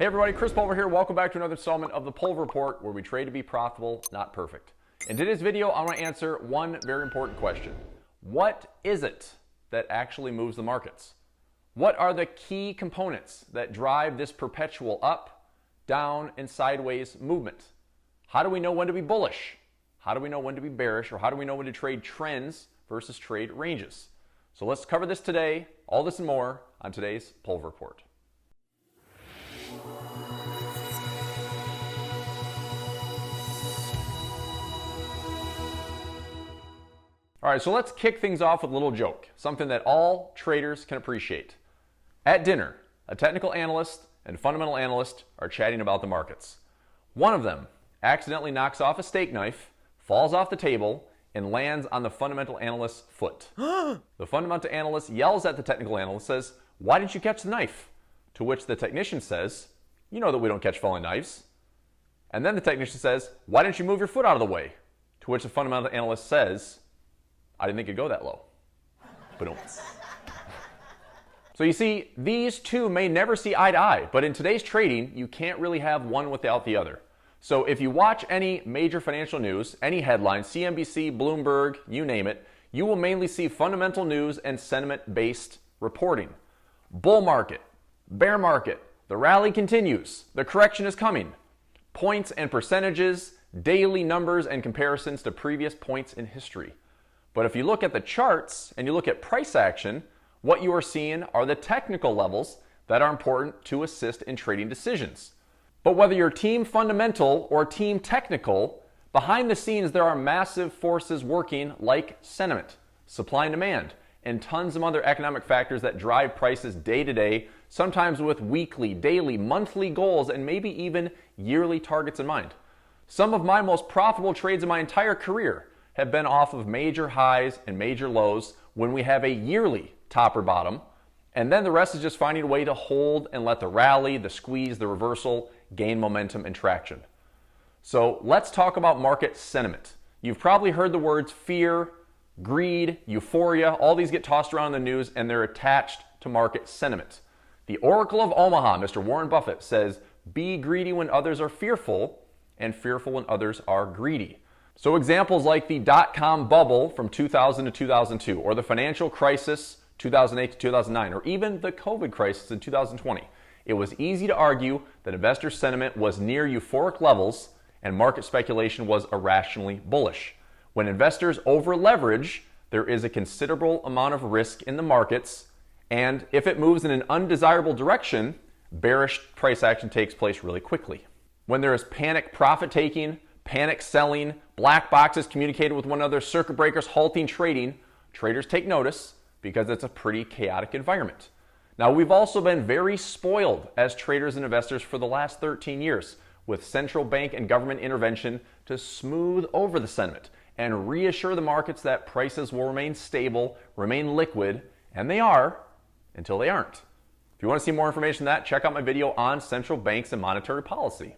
Hey everybody, Chris Pulver here. Welcome back to another installment of the Pulver Report, where we trade to be profitable, not perfect. In today's video, I want to answer one very important question. What is it that actually moves the markets? What are the key components that drive this perpetual up, down, and sideways movement? How do we know when to be bullish? How do we know when to be bearish? Or how do we know when to trade trends versus trade ranges? So let's cover this today, all this and more, on today's Pulver Report. All right, so let's kick things off with a little joke, something that all traders can appreciate. At dinner, a technical analyst and fundamental analyst are chatting about the markets. One of them accidentally knocks off a steak knife, falls off the table, and lands on the fundamental analyst's foot. The fundamental analyst yells at the technical analyst, says, "Why didn't you catch the knife?" To which the technician says, "You know that we don't catch falling knives." And then the technician says, "Why didn't you move your foot out of the way?" To which the fundamental analyst says, "I didn't think it'd go that low." But so you see, these two may never see eye to eye, but in today's trading, you can't really have one without the other. So if you watch any major financial news, any headline, CNBC, Bloomberg, you name it, you will mainly see fundamental news and sentiment-based reporting. Bull market, bear market, the rally continues, the correction is coming. Points and percentages, daily numbers and comparisons to previous points in history. But if you look at the charts and you look at price action, what you are seeing are the technical levels that are important to assist in trading decisions. But whether you're team fundamental or team technical, behind the scenes there are massive forces working like sentiment, supply and demand, and tons of other economic factors that drive prices day to day, sometimes with weekly, daily, monthly goals, and maybe even yearly targets in mind. Some of my most profitable trades in my entire career have been off of major highs and major lows when we have a yearly top or bottom, and then the rest is just finding a way to hold and let the rally, the squeeze, the reversal gain momentum and traction. So let's talk about market sentiment. You've probably heard the words fear, greed, euphoria, all these get tossed around in the news and they're attached to market sentiment. The Oracle of Omaha, Mr. Warren Buffett, says, "Be greedy when others are fearful and fearful when others are greedy." So examples like the dot-com bubble from 2000 to 2002, or the financial crisis 2008 to 2009, or even the COVID crisis in 2020. It was easy to argue that investor sentiment was near euphoric levels and market speculation was irrationally bullish. When investors over-leverage, there is a considerable amount of risk in the markets, and if it moves in an undesirable direction, bearish price action takes place really quickly. When there is panic profit-taking, panic selling, black boxes communicated with one another, circuit breakers halting trading, traders take notice because it's a pretty chaotic environment. Now, we've also been very spoiled as traders and investors for the last 13 years with central bank and government intervention to smooth over the sentiment and reassure the markets that prices will remain stable, remain liquid, and they are until they aren't. If you want to see more information on that, check out my video on central banks and monetary policy.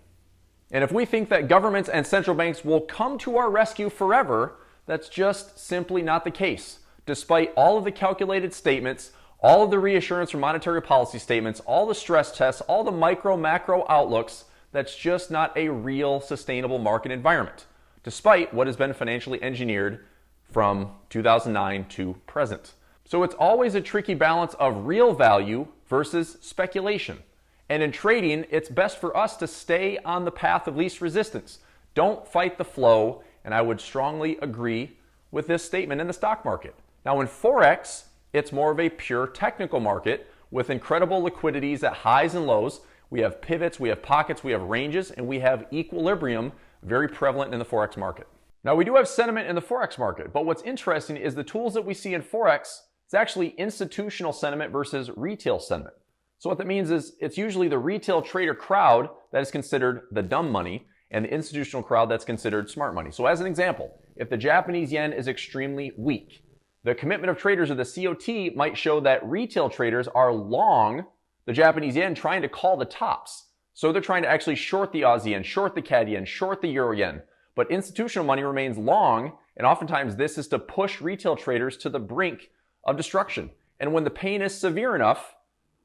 And if we think that governments and central banks will come to our rescue forever, that's just simply not the case. Despite all of the calculated statements, all of the reassurance from monetary policy statements, all the stress tests, all the micro, macro outlooks, that's just not a real sustainable market environment, despite what has been financially engineered from 2009 to present. So it's always a tricky balance of real value versus speculation. And in trading, it's best for us to stay on the path of least resistance. Don't fight the flow, and I would strongly agree with this statement in the stock market. Now in Forex, it's more of a pure technical market with incredible liquidities at highs and lows. We have pivots, we have pockets, we have ranges, and we have equilibrium very prevalent in the Forex market. Now we do have sentiment in the Forex market, but what's interesting is the tools that we see in Forex, it's actually institutional sentiment versus retail sentiment. So what that means is it's usually the retail trader crowd that is considered the dumb money and the institutional crowd that's considered smart money. So as an example, if the Japanese yen is extremely weak, the commitment of traders or the COT might show that retail traders are long the Japanese yen trying to call the tops. So they're trying to actually short the Aussie yen, short the CAD yen, short the Euro yen. But institutional money remains long, and oftentimes this is to push retail traders to the brink of destruction. And when the pain is severe enough,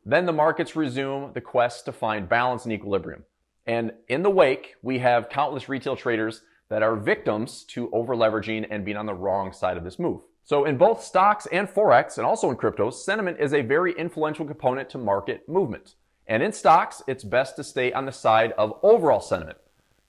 Then the markets resume the quest to find balance and equilibrium. And in the wake, we have countless retail traders that are victims to over-leveraging and being on the wrong side of this move. So in both stocks and Forex, and also in cryptos, sentiment is a very influential component to market movement. And in stocks, it's best to stay on the side of overall sentiment.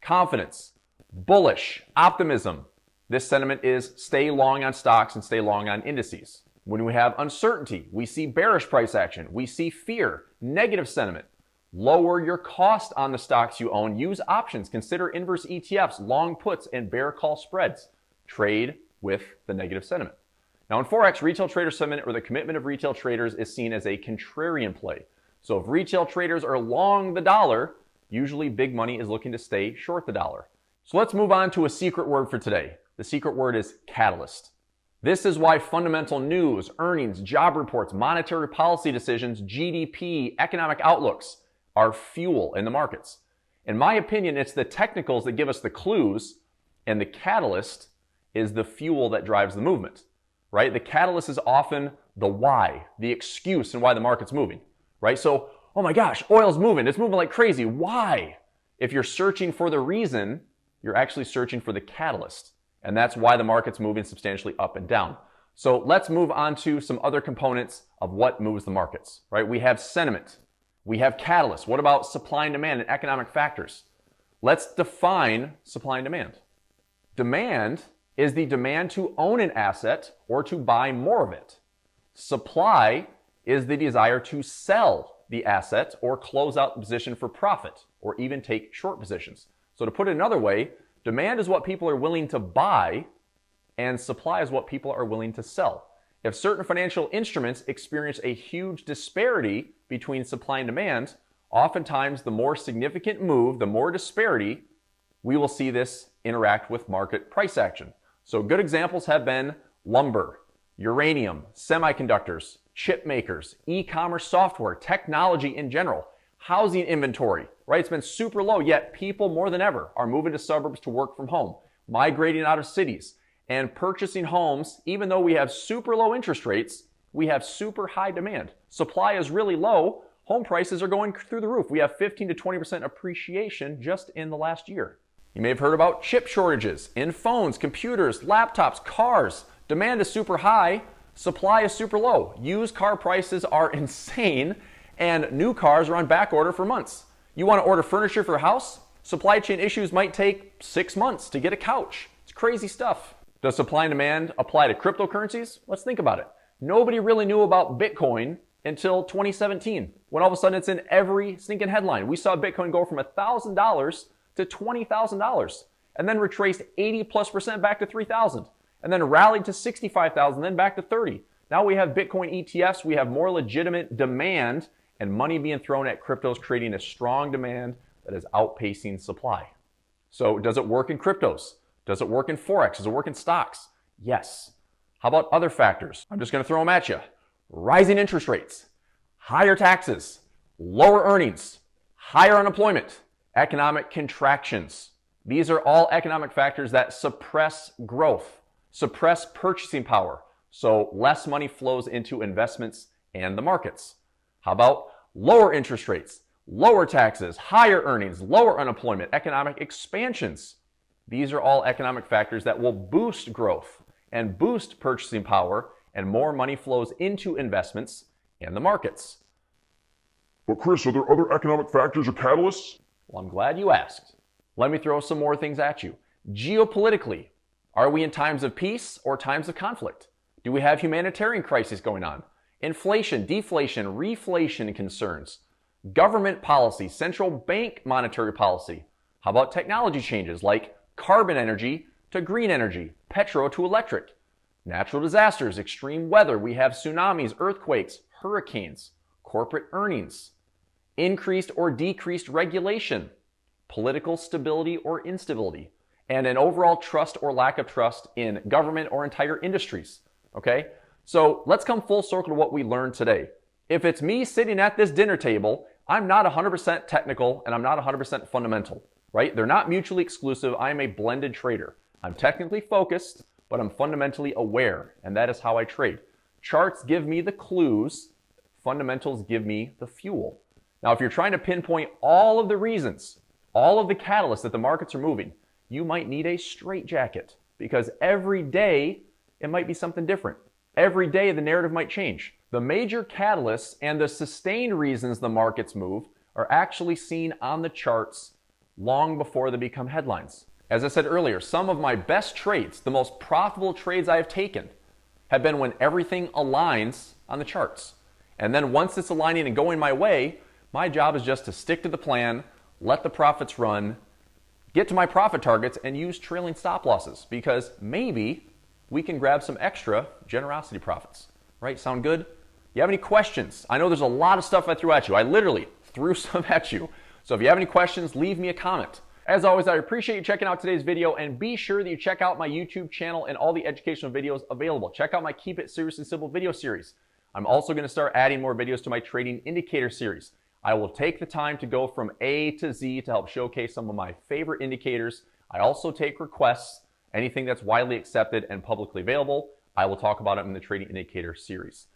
Confidence, bullish, optimism. This sentiment is stay long on stocks and stay long on indices. When we have uncertainty, we see bearish price action. We see fear, negative sentiment. Lower your cost on the stocks you own. Use options. Consider inverse ETFs, long puts, and bear call spreads. Trade with the negative sentiment. Now in Forex, retail trader sentiment or the commitment of retail traders is seen as a contrarian play. So if retail traders are long the dollar, usually big money is looking to stay short the dollar. So let's move on to a secret word for today. The secret word is catalyst. This is why fundamental news, earnings, job reports, monetary policy decisions, GDP, economic outlooks are fuel in the markets. In my opinion, it's the technicals that give us the clues, and the catalyst is the fuel that drives the movement, right? The catalyst is often the why, the excuse, and why the market's moving, right? So, oh my gosh, oil's moving. It's moving like crazy. Why? If you're searching for the reason, you're actually searching for the catalyst. And that's why the market's moving substantially up and down. So let's move on to some other components of what moves the markets, right? We have sentiment. We have catalysts. What about supply and demand and economic factors? Let's define supply and demand. Demand is the demand to own an asset or to buy more of it. Supply is the desire to sell the asset or close out the position for profit or even take short positions. So to put it another way, demand is what people are willing to buy and supply is what people are willing to sell. If certain financial instruments experience a huge disparity between supply and demand, oftentimes the more significant move, the more disparity, we will see this interact with market price action. So good examples have been lumber, uranium, semiconductors, chip makers, e-commerce software, technology in general, housing inventory, right? It's been super low, yet people more than ever are moving to suburbs to work from home, migrating out of cities, and purchasing homes. Even though we have super low interest rates, we have super high demand. Supply is really low. Home prices are going through the roof. We have 15 to 20% appreciation just in the last year. You may have heard about chip shortages in phones, computers, laptops, cars. Demand is super high. Supply is super low. Used car prices are insane, and new cars are on back order for months. You want to order furniture for a house? Supply chain issues might take 6 months to get a couch. It's crazy stuff. Does supply and demand apply to cryptocurrencies? Let's think about it. Nobody really knew about Bitcoin until 2017, when all of a sudden it's in every stinking headline. We saw Bitcoin go from $1,000 to $20,000, and then retraced 80+% back to 3,000, and then rallied to 65,000, then back to 30. Now we have Bitcoin ETFs, we have more legitimate demand, and money being thrown at cryptos, creating a strong demand that is outpacing supply. So does it work in cryptos? Does it work in Forex? Does it work in stocks? Yes. How about other factors? I'm just going to throw them at you. Rising interest rates, higher taxes, lower earnings, higher unemployment, economic contractions. These are all economic factors that suppress growth, suppress purchasing power, so less money flows into investments and the markets. How about lower interest rates, lower taxes, higher earnings, lower unemployment, economic expansions? These are all economic factors that will boost growth and boost purchasing power, and more money flows into investments and the markets. But Chris, are there other economic factors or catalysts? Well, I'm glad you asked. Let me throw some more things at you. Geopolitically, are we in times of peace or times of conflict? Do we have humanitarian crises going on? Inflation, deflation, reflation concerns, government policy, central bank monetary policy. How about technology changes like carbon energy to green energy, petro to electric? Natural disasters, extreme weather. We have tsunamis, earthquakes, hurricanes, corporate earnings, increased or decreased regulation, political stability or instability, and an overall trust or lack of trust in government or entire industries. Okay? So let's come full circle to what we learned today. If it's me sitting at this dinner table, I'm not 100% technical and I'm not 100% fundamental, right? They're not mutually exclusive. I am a blended trader. I'm technically focused, but I'm fundamentally aware, and that is how I trade. Charts give me the clues. fundamentals give me the fuel. Now, if you're trying to pinpoint all of the reasons, all of the catalysts that the markets are moving, you might need a straitjacket, because every day it might be something different. Every day the narrative might change. The major catalysts and the sustained reasons the markets move are actually seen on the charts long before they become headlines. As I said earlier, some of my best trades, the most profitable trades I have taken, have been when everything aligns on the charts. And then once it's aligning and going my way, my job is just to stick to the plan, let the profits run, get to my profit targets, and use trailing stop losses, because maybe we can grab some extra generosity profits. Right? Sound good? You have any questions? I know there's a lot of stuff I threw at you. I literally threw some at you. So if you have any questions, leave me a comment. As always, I appreciate you checking out today's video, and be sure that you check out my YouTube channel and all the educational videos available. Check out my Keep It Serious and Simple video series. I'm also going to start adding more videos to my trading indicator series. I will take the time to go from A to Z to help showcase some of my favorite indicators. I also take requests, anything that's widely accepted and publicly available. I will talk about it in the trading indicator series.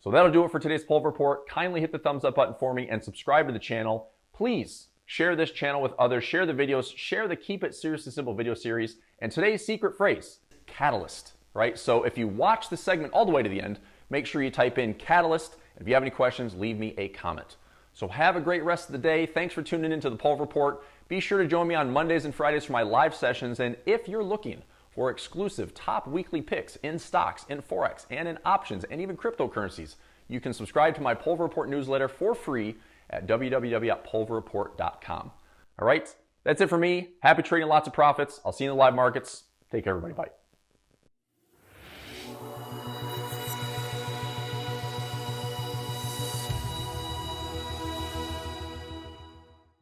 So that'll do it for today's Pulver Report. Kindly hit the thumbs up button for me and subscribe to the channel. Please share this channel with others, share the videos, share the Keep It Serious and Simple video series. And today's secret phrase, catalyst, right? So if you watch the segment all the way to the end, make sure you type in catalyst. If you have any questions, leave me a comment. So have a great rest of the day. Thanks for tuning into the Pulver Report. Be sure to join me on Mondays and Fridays for my live sessions. And if you're looking for exclusive top weekly picks in stocks, in Forex, and in options, and even cryptocurrencies, you can subscribe to my Pulver Report newsletter for free at www.pulverreport.com. All right, that's it for me. Happy trading, lots of profits. I'll see you in the live markets. Take care, everybody. Bye.